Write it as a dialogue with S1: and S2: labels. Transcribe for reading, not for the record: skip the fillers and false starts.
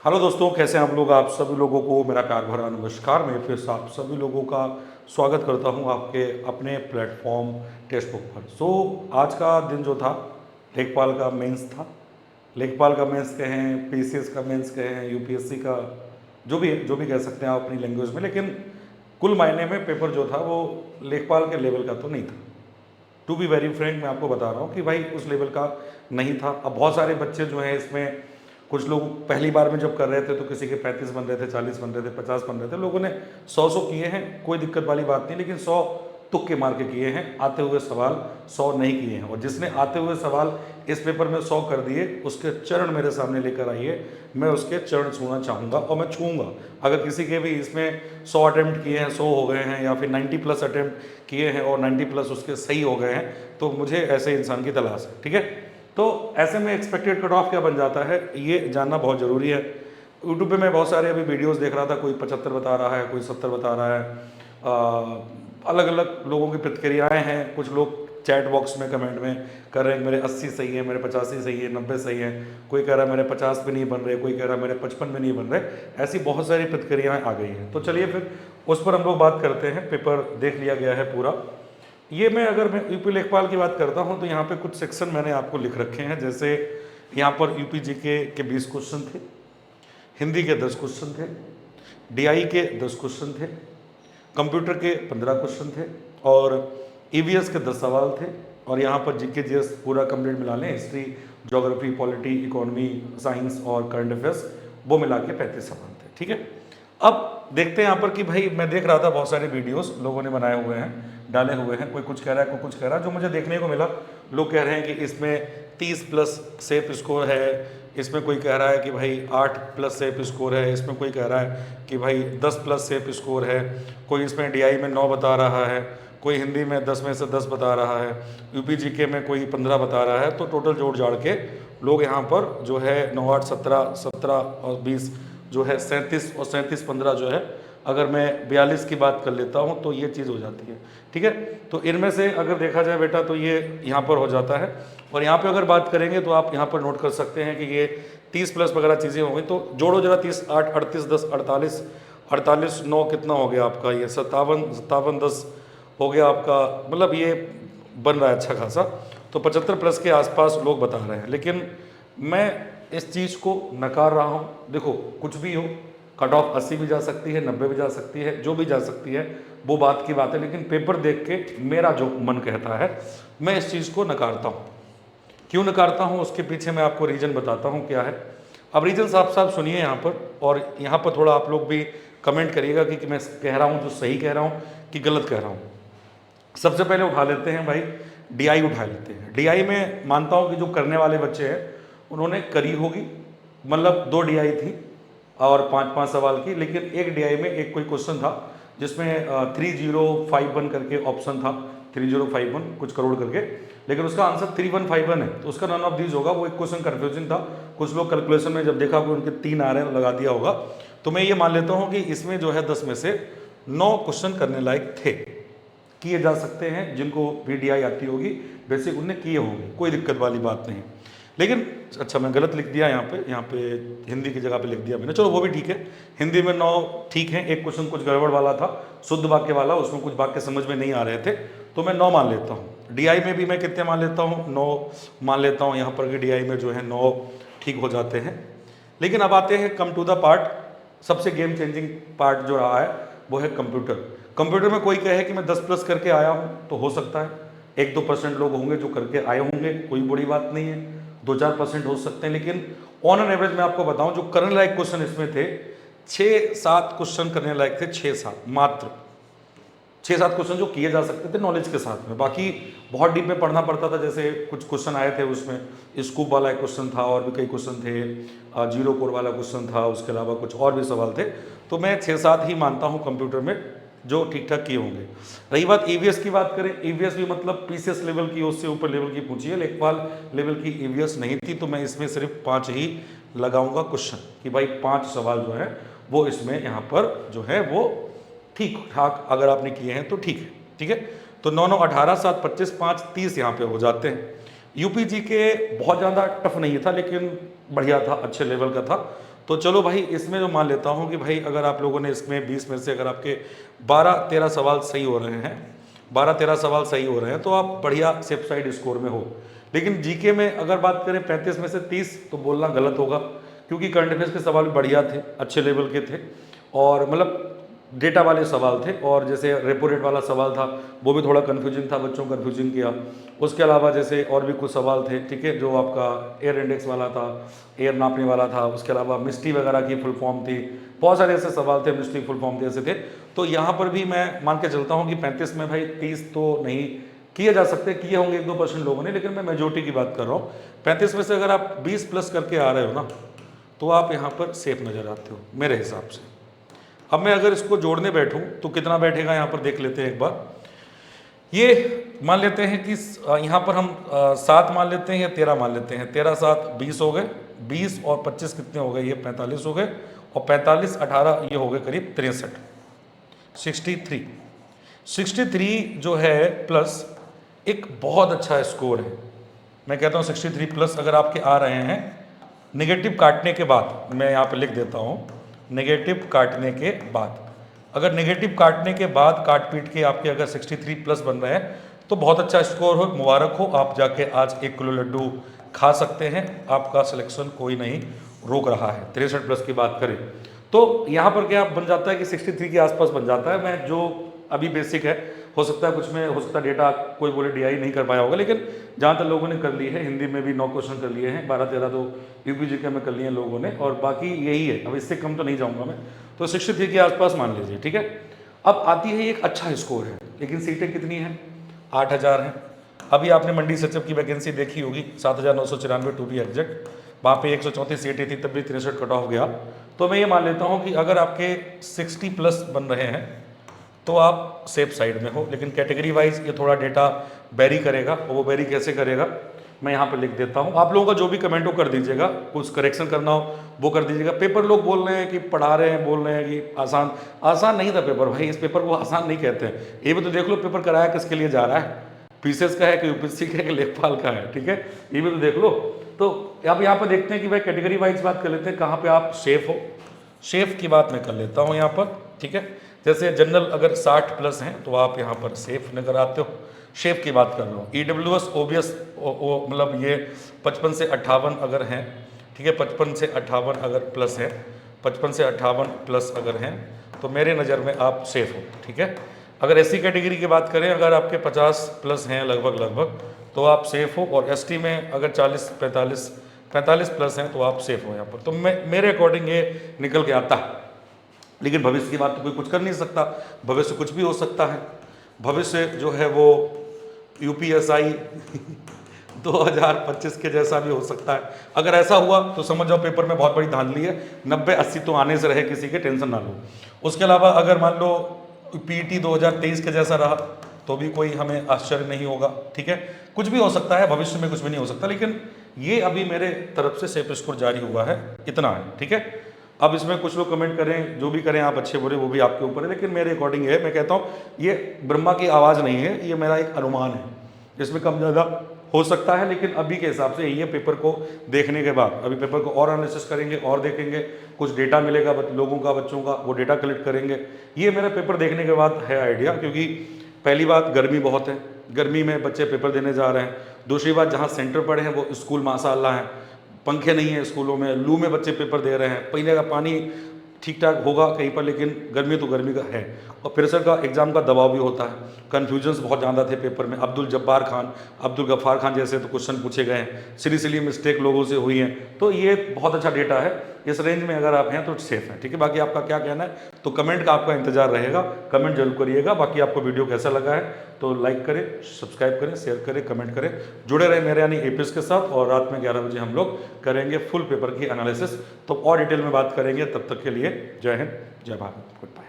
S1: Hello दोस्तों, कैसे हैं आप लोग। आप सभी लोगों को मेरा प्यार भरा नमस्कार। मैं फिर से आप सभी लोगों का स्वागत करता हूं आपके अपने प्लेटफॉर्म टेक्स्ट बुक पर। आज का दिन जो था, लेखपाल का मेंस था। लेखपाल का मेंस कहें, पीसीएस का मेंस कहें, यूपीएससी का, जो भी कह सकते हैं आप अपनी लैंग्वेज में, लेकिन कुल मायने में पेपर जो था वो लेखपाल के लेवल का तो नहीं था। टू बी वेरी फ्रेंक, मैं आपको बता रहा हूँ कि भाई उस लेवल का नहीं था। अब बहुत सारे बच्चे जो हैं इसमें, कुछ लोग पहली बार में जब कर रहे थे तो किसी के 35 बन रहे थे, 40 बन रहे थे, 50 बन रहे थे। लोगों ने 100 किए हैं, कोई दिक्कत वाली बात नहीं, लेकिन 100 तुक्के मार के किए हैं। आते हुए सवाल 100 नहीं किए हैं। और जिसने आते हुए सवाल इस पेपर में 100 कर दिए, उसके चरण मेरे सामने लेकर आइए, मैं उसके चरण छूना चाहूँगा और मैं छूँगा। अगर किसी के भी इसमें 100 अटैम्प्ट किए हैं, 100 हो गए हैं, या फिर 90 प्लस अटैम्प्ट किए हैं और 90 प्लस उसके सही हो गए हैं, तो मुझे ऐसे इंसान की तलाश है। ठीक है, तो ऐसे में एक्सपेक्टेड कट ऑफ क्या बन जाता है, ये जानना बहुत ज़रूरी है। यूट्यूब पे मैं बहुत सारे अभी वीडियोस देख रहा था, कोई 75 बता रहा है, कोई 70 बता रहा है। अलग अलग लोगों की प्रतिक्रियाएं हैं। कुछ लोग चैट बॉक्स में कमेंट में कर रहे हैं मेरे 80 सही है, मेरे 85 सही है, 90 सही है। कोई कह रहा है मेरे 50 पे नहीं बन रहे, कोई कह रहा है मेरे 55 में नहीं बन रहे। ऐसी बहुत सारी प्रतिक्रियाएं आ गई हैं। तो चलिए फिर उस पर हम लोग बात करते हैं। पेपर देख लिया गया है पूरा। ये अगर मैं यूपी लेखपाल की बात करता हूँ तो यहाँ पे कुछ सेक्शन मैंने आपको लिख रखे हैं। जैसे यहाँ पर यूपी जीके के 20 क्वेश्चन थे, हिंदी के 10 क्वेश्चन थे, डीआई के 10 क्वेश्चन थे, कंप्यूटर के 15 क्वेश्चन थे, और ईवीएस के 10 सवाल थे। और यहाँ पर जीके जीएस पूरा कंप्लीट मिला लें, history, geography, polity, economy, science और करंट अफेयर्स, वो मिला के 35 सवाल थे। ठीक है, अब देखते हैं यहाँ पर कि भाई मैं देख रहा था बहुत सारे वीडियोस लोगों ने बनाए हुए हैं, डाले हुए हैं। कोई कुछ कह रहा है, कोई कुछ कह रहा है। जो मुझे देखने को मिला, लोग कह रहे हैं कि इसमें 30 प्लस सेफ स्कोर है, इसमें कोई कह रहा है कि भाई 8 प्लस सेफ स्कोर है, इसमें कोई कह रहा है कि भाई 10 प्लस सेफ स्कोर है, कोई इसमें डीआई में 9 बता रहा है, कोई हिंदी में 10 में से 10 बता रहा है, यूपी जीके में कोई 15 बता रहा है। तो टोटल जोड़ जाड़ के लोग यहाँ पर जो है 9 8 17 17 और 20 जो है 37 और 37 15 जो है, अगर मैं 42 की बात कर लेता हूँ तो ये चीज़ हो जाती है। ठीक है, तो इनमें से अगर देखा जाए बेटा तो ये यहाँ पर हो जाता है। और यहाँ पे अगर बात करेंगे तो आप यहाँ पर नोट कर सकते हैं कि ये 30 प्लस वगैरह चीज़ें होंगी। तो जोड़ो जरा, 30 8 38 10 48 48 9 कितना हो गया आपका, ये 57 57 10 हो गया आपका। मतलब ये बन रहा है अच्छा खासा। तो 75 प्लस के आसपास लोग बता रहे हैं, लेकिन मैं इस चीज़ को नकार रहा हूँ। देखो, कुछ भी हो, कट ऑफ 80 भी जा सकती है, 90 भी जा सकती है, जो भी जा सकती है वो बात की बात है। लेकिन पेपर देख के मेरा जो मन कहता है, मैं इस चीज़ को नकारता हूँ। क्यों नकारता हूँ, उसके पीछे मैं आपको रीज़न बताता हूँ क्या है। अब रीज़न साफ साफ सुनिए यहाँ पर, और यहाँ पर थोड़ा आप लोग भी कमेंट करिएगा कि मैं कह रहा हूँ जो सही कह रहा हूँ कि गलत कह रहा हूँ। सबसे पहले उठा लेते हैं भाई, डीआई उठा लेते हैं। डीआई में मानता हूँ कि जो करने वाले बच्चे हैं उन्होंने करी होगी, मतलब 2 डीआई थी और 5-5 सवाल की। लेकिन एक डीआई में एक कोई क्वेश्चन था जिसमें 3051 करके ऑप्शन था, 3051 कुछ करोड़ करके, लेकिन उसका आंसर 3151 है। तो उसका नन ऑफ दीज होगा। वो एक क्वेश्चन कन्फ्यूजिंग था। कुछ लोग कैलकुलेशन में जब देखा कि उनके 3 आ रहे हैं, लगा दिया होगा। तो मैं ये मान लेता हूँ कि इसमें जो है 10 में से 9 क्वेश्चन करने लायक थे, किए जा सकते हैं। जिनको VDI आती होगी बेसिक उनने किए होंगे, कोई दिक्कत वाली बात नहीं। लेकिन अच्छा, मैं गलत लिख दिया यहाँ पे हिंदी की जगह पे लिख दिया मैंने, चलो वो भी ठीक है। हिंदी में 9 ठीक है। एक क्वेश्चन कुछ गड़बड़ वाला था, शुद्ध वाक्य वाला, उसमें कुछ वाक्य समझ में नहीं आ रहे थे, तो मैं 9 मान लेता हूँ। डीआई में भी मैं कितने मान लेता हूँ, 9 मान लेता हूँ। यहाँ पर भी डीआई में जो है 9 ठीक हो जाते हैं। लेकिन अब आते हैं कम टू द पार्ट, सबसे गेम चेंजिंग पार्ट जो रहा है वो है कंप्यूटर। कंप्यूटर में कोई कहे कि मैं 10 प्लस करके आया हूँ तो हो सकता है, 1-2% लोग होंगे जो करके आए होंगे, कोई बड़ी बात नहीं है। 2-4% हो सकते हैं। लेकिन ऑन एन एवरेज मैं आपको बताऊं, जो करने लायक क्वेश्चन इसमें थे 6-7 क्वेश्चन करने लायक थे, 6-7 मात्र, 6-7 क्वेश्चन जो किए जा सकते थे नॉलेज के साथ में। बाकी बहुत डीप में पढ़ना पड़ता था। जैसे कुछ क्वेश्चन आए थे उसमें, स्कूप वाला एक क्वेश्चन था, और भी कई क्वेश्चन थे, जीरो कोर वाला क्वेश्चन था, उसके अलावा कुछ और भी सवाल थे। तो मैं 6-7 ही मानता हूँ कंप्यूटर में जो ठीक ठाक किए होंगे। रही बात ईवीएस की बात करें, ईवीएस भी मतलब पीसीएस लेवल की, उससे ऊपर लेवल की पूछी है। लेखपाल लेवल की ईवीएस नहीं थी, तो मैं इसमें सिर्फ 5 ही लगाऊंगा क्वेश्चन कि भाई 5 सवाल जो है वो इसमें यहाँ पर जो है वो ठीक ठाक अगर आपने किए हैं तो ठीक है। ठीक है, तो 9-9 18 7 25 5 30 यहाँ पे हो जाते हैं। यूपी जी के बहुत ज़्यादा टफ नहीं था, लेकिन बढ़िया था, अच्छे लेवल का था। तो चलो भाई, इसमें जो मान लेता हूँ कि भाई अगर आप लोगों ने इसमें 20 में से अगर आपके 12-13 सवाल सही हो रहे हैं, 12-13 सवाल सही हो रहे हैं, तो आप बढ़िया सेफ साइड स्कोर में हो। लेकिन जीके में अगर बात करें 35 में से 30, तो बोलना गलत होगा, क्योंकि करंट अफेयर्स के सवाल भी बढ़िया थे, अच्छे लेवल के थे, और मतलब डेटा वाले सवाल थे। और जैसे रेपो रेट वाला सवाल था वो भी थोड़ा कन्फ्यूजिंग था, बच्चों को कन्फ्यूजिंग किया। उसके अलावा जैसे और भी कुछ सवाल थे, ठीक है, जो आपका एयर इंडेक्स वाला था, एयर नापने वाला था। उसके अलावा मिस्टी वगैरह की फुल फॉर्म थी, बहुत सारे ऐसे सवाल थे, मिस्टी फुल फॉर्म थे, ऐसे थे। तो यहाँ पर भी मैं मान के चलता हूँ कि 35 में भाई 30 तो नहीं किए जा सकते, किए होंगे 1-2% लोगों ने, लेकिन मैं मेजोरिटी की बात कर रहा हूँ। 35 में से अगर आप 20 प्लस करके आ रहे हो ना, तो आप यहाँ पर सेफ नज़र आते हो मेरे हिसाब से। अब मैं अगर इसको जोड़ने बैठूं तो कितना बैठेगा यहाँ पर देख लेते हैं एक बार। ये मान लेते हैं कि यहाँ पर हम 7 मान लेते हैं या 13 मान लेते हैं। 13-7 20 हो गए, 20 और 25 कितने हो गए, ये 45 हो गए, और 45-18 ये हो गए करीब 63, 63 जो है प्लस एक बहुत अच्छा स्कोर है। मैं कहता हूँ 63 प्लस अगर आपके आ रहे हैं नेगेटिव काटने के बाद, मैं यहाँ पर लिख देता हूँ, नेगेटिव काटने के बाद, अगर नेगेटिव काटने के बाद काट पीट के आपके अगर 63 प्लस बन रहे हैं तो बहुत अच्छा स्कोर हो, मुबारक हो। आप जाके आज 1 किलो लड्डू खा सकते हैं, आपका सिलेक्शन कोई नहीं रोक रहा है। 63 प्लस की बात करें तो यहाँ पर क्या बन जाता है कि 63 के आसपास बन जाता है। मैं जो अभी बेसिक है, हो सकता है कुछ में हो सकता है डेटा कोई बोले डीआई नहीं कर पाया होगा, लेकिन जहाँ तक लोगों ने कर ली है, हिंदी में भी 9 क्वेश्चन कर लिए हैं, 12-13 तो यूपीजीके में कर लिए हैं लोगों ने, और बाकी यही है। अब इससे कम तो नहीं जाऊँगा मैं, तो 63 के आसपास मान लीजिए, ठीक है। अब आती है एक अच्छा स्कोर है, लेकिन सीटें कितनी हैं, 8000 हैं। अभी आपने मंडी सचिव की वैकेंसी देखी होगी, 7994 टू बी एग्जैक्ट, वहाँ पे 134 सीटें थी, तब भी 63 कट ऑफ गया। तो मैं ये मान लेता हूँ कि अगर आपके 60 प्लस बन रहे हैं तो आप सेफ साइड में हो। लेकिन कैटेगरी वाइज ये थोड़ा डेटा वेरी करेगा, और वो वेरी कैसे करेगा मैं यहाँ पर लिख देता हूँ। आप लोगों का जो भी कमेंट हो कर दीजिएगा, कुछ करेक्शन करना हो वो कर दीजिएगा। पेपर लोग बोल रहे हैं कि पढ़ा रहे हैं, बोल रहे हैं कि आसान, आसान नहीं था पेपर भाई, इस पेपर को आसान नहीं कहते हैं। ये भी तो देख लो पेपर कराया किसके लिए जा रहा है, पीसीएस का है कि यूपीएससी का है कि लेखपाल का है, ठीक है, ये भी तो देख लो। तो अब यहाँ पर देखते हैं कि भाई कैटेगरी वाइज बात कर लेते हैं, कहाँ पे आप सेफ हो। सेफ की बात मैं कर लेता हूँ यहाँ पर, ठीक है। जैसे जनरल अगर 60 प्लस हैं तो आप यहाँ पर सेफ नज़र आते हो, सेफ की बात कर रहा हूँ। ईडब्ल्यूएस ओबीएस मतलब ये 55 से 58 अगर हैं, ठीक है, 55 से 58 अगर प्लस है, 55 से 58 प्लस अगर हैं तो मेरे नज़र में आप सेफ हो, ठीक है। अगर एससी कैटेगरी की बात करें, अगर आपके 50 प्लस हैं लगभग तो आप सेफ हो, और एसटी में अगर 40-45 प्लस हैं तो आप सेफ हो यहाँ पर। तो मेरे अकॉर्डिंग ये निकल के आता है। लेकिन भविष्य की बात तो कोई कुछ कर नहीं सकता, भविष्य कुछ भी हो सकता है। भविष्य जो है वो यूपीएसआई 2025 के जैसा भी हो सकता है। अगर ऐसा हुआ तो समझ जाओ पेपर में बहुत बड़ी धांधली है, 90-80 तो आने से रहे किसी के, टेंशन ना लो। उसके अलावा अगर मान लो पीटी 2023 के जैसा रहा तो भी कोई हमें आश्चर्य नहीं होगा, ठीक है। कुछ भी हो सकता है, भविष्य में कुछ भी नहीं हो सकता, लेकिन ये अभी मेरे तरफ से सेफ स्कोर जारी हुआ है, इतना है, ठीक है। अब इसमें कुछ लोग कमेंट करें, जो भी करें आप, अच्छे बुरे वो भी आपके ऊपर है, लेकिन मेरे अकॉर्डिंग ये है, मैं कहता हूँ ये ब्रह्मा की आवाज़ नहीं है, ये मेरा एक अनुमान है, इसमें कम ज़्यादा हो सकता है। लेकिन अभी के हिसाब से ये पेपर को देखने के बाद, अभी पेपर को और एनालिसिस करेंगे और देखेंगे, कुछ डेटा मिलेगा लोगों का, बच्चों का, वो डेटा कलेक्ट करेंगे। ये मेरा पेपर देखने के बाद है आइडिया, क्योंकि पहली बात गर्मी बहुत है, गर्मी में बच्चे पेपर देने जा रहे हैं। दूसरी बात, जहाँ सेंटर पड़े हैं वो स्कूल माशाअल्लाह हैं, पंखे नहीं है स्कूलों में, लू में बच्चे पेपर दे रहे हैं। पीने का पानी ठीक ठाक होगा कहीं पर, लेकिन गर्मी तो गर्मी का है, और प्रेशर का एग्जाम का दबाव भी होता है। कन्फ्यूजन्स बहुत ज़्यादा थे पेपर में, अब्दुल जब्बार खान, अब्दुल गफ्फार खान जैसे तो क्वेश्चन पूछे गए हैं, सिली मिस्टेक लोगों से हुई हैं। तो ये बहुत अच्छा डेटा है, इस रेंज में अगर आप हैं तो सेफ है, ठीक है। बाकी आपका क्या कहना है, तो कमेंट का आपका इंतजार रहेगा, कमेंट जरूर करिएगा। बाकी आपको वीडियो कैसा लगा है तो लाइक करें, सब्सक्राइब करें, शेयर करें, कमेंट करें, जुड़े रहे मेरे यानी एपीएस के साथ। और रात में 11 बजे हम लोग करेंगे फुल पेपर की एनालिसिस, तो और डिटेल में बात करेंगे। तब तक के लिए जय हिंद, जय भारत, गुड बाय।